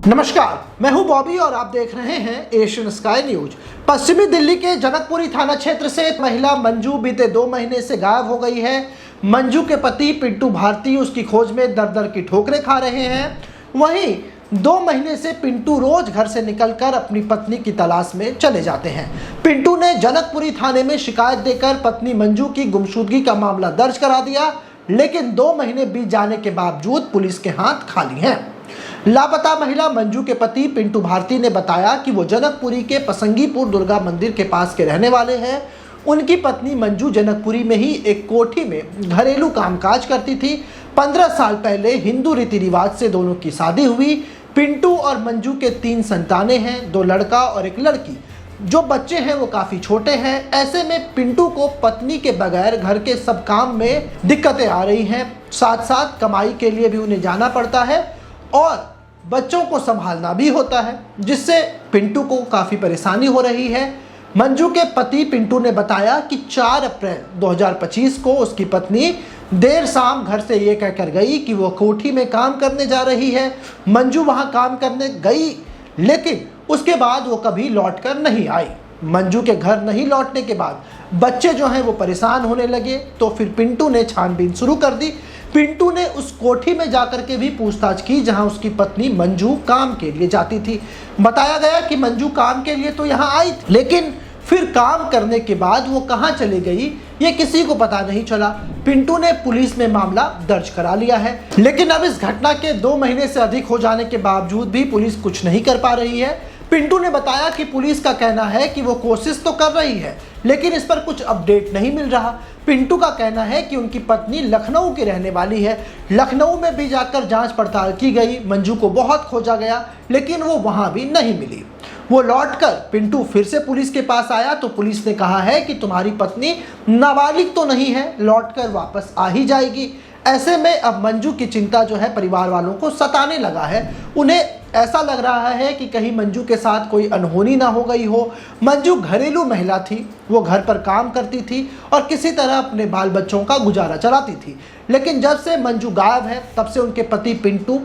नमस्कार, मैं हूं बॉबी और आप देख रहे हैं एशियन स्काई न्यूज। पश्चिमी दिल्ली के जनकपुरी थाना क्षेत्र से महिला मंजू बीते 2 महीने से गायब हो गई है। मंजू के पति पिंटू भारती उसकी खोज में दर दर की ठोकरें खा रहे हैं। वहीं 2 महीने से पिंटू रोज घर से निकलकर अपनी पत्नी की तलाश में चले जाते हैं। पिंटू ने जनकपुरी थाने में शिकायत देकर पत्नी मंजू की गुमशुदगी का मामला दर्ज करा दिया, लेकिन 2 महीने बीत जाने के बावजूद पुलिस के हाथ खाली हैं। लापता महिला मंजू के पति पिंटू भारती ने बताया कि वो जनकपुरी के पसंगीपुर दुर्गा मंदिर के पास के रहने वाले हैं। उनकी पत्नी मंजू जनकपुरी में ही एक कोठी में घरेलू कामकाज करती थी। 15 साल पहले हिंदू रीति रिवाज से दोनों की शादी हुई। पिंटू और मंजू के 3 संतानें हैं, 2 लड़का और 1 लड़की। जो बच्चे हैं वो काफ़ी छोटे हैं। ऐसे में पिंटू को पत्नी के बगैर घर के सब काम में दिक्कतें आ रही हैं। साथ साथ कमाई के लिए भी उन्हें जाना पड़ता है और बच्चों को संभालना भी होता है, जिससे पिंटू को काफ़ी परेशानी हो रही है। मंजू के पति पिंटू ने बताया कि 4 अप्रैल 2025 को उसकी पत्नी देर शाम घर से ये कहकर गई कि वो कोठी में काम करने जा रही है। मंजू वहां काम करने गई, लेकिन उसके बाद वो कभी लौटकर नहीं आई। मंजू के घर नहीं लौटने के बाद बच्चे जो हैं वो परेशान होने लगे, तो फिर पिंटू ने छानबीन शुरू कर दी। पिंटू ने उस कोठी में जाकर के भी पूछताछ की जहां उसकी पत्नी मंजू काम के लिए जाती थी। बताया गया कि मंजू काम के लिए तो यहां आई थी, लेकिन फिर काम करने के बाद वो कहां चली गई ये किसी को पता नहीं चला। पिंटू ने पुलिस में मामला दर्ज करा लिया है, लेकिन अब इस घटना के 2 महीने से अधिक हो जाने के बावजूद भी पुलिस कुछ नहीं कर पा रही है। पिंटू ने बताया कि पुलिस का कहना है कि वो कोशिश तो कर रही है, लेकिन इस पर कुछ अपडेट नहीं मिल रहा। पिंटू का कहना है कि उनकी पत्नी लखनऊ की रहने वाली है। लखनऊ में भी जाकर जांच पड़ताल की गई। मंजू को बहुत खोजा गया, लेकिन वो वहां भी नहीं मिली। वो लौटकर पिंटू फिर से पुलिस के पास आया तो पुलिस ने कहा है कि तुम्हारी पत्नी नाबालिग तो नहीं है, लौटकर वापस आ ही जाएगी। ऐसे में अब मंजू की चिंता जो है परिवार वालों को सताने लगा है। उन्हें ऐसा लग रहा है कि कहीं मंजू के साथ कोई अनहोनी ना हो गई हो। मंजू घरेलू महिला थी, वो घर पर काम करती थी और किसी तरह अपने बाल बच्चों का गुजारा चलाती थी। लेकिन जब से मंजू गायब है, तब से उनके पति पिंटू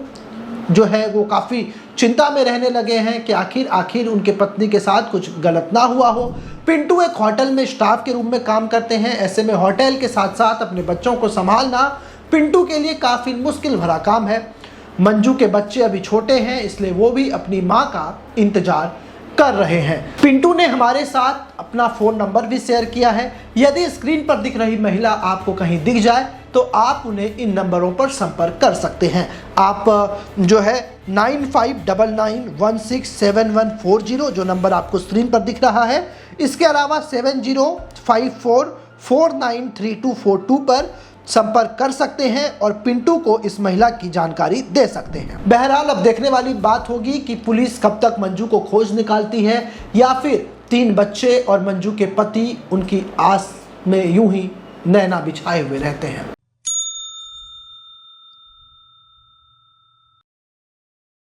जो है वो काफ़ी चिंता में रहने लगे हैं कि आखिर उनके पत्नी के साथ कुछ गलत ना हुआ हो। पिंटू एक होटल में स्टाफ के रूप में काम करते हैं। ऐसे में होटल के साथ साथ अपने बच्चों को संभालना पिंटू के लिए काफ़ी मुश्किल भरा काम है। मंजू के बच्चे अभी छोटे हैं, इसलिए वो भी अपनी मां का इंतजार कर रहे हैं। पिंटू ने हमारे साथ अपना फ़ोन नंबर भी शेयर किया है। यदि स्क्रीन पर दिख रही महिला आपको कहीं दिख जाए तो आप उन्हें इन नंबरों पर संपर्क कर सकते हैं। आप जो है 9599167140 जो नंबर आपको स्क्रीन पर दिख रहा है, इसके अलावा 7054493242 पर संपर्क कर सकते हैं और पिंटू को इस महिला की जानकारी दे सकते हैं। बहरहाल अब देखने वाली बात होगी कि पुलिस कब तक मंजू को खोज निकालती है या फिर 3 बच्चे और मंजू के पति उनकी आस में यूं ही नैना बिछाए हुए रहते हैं।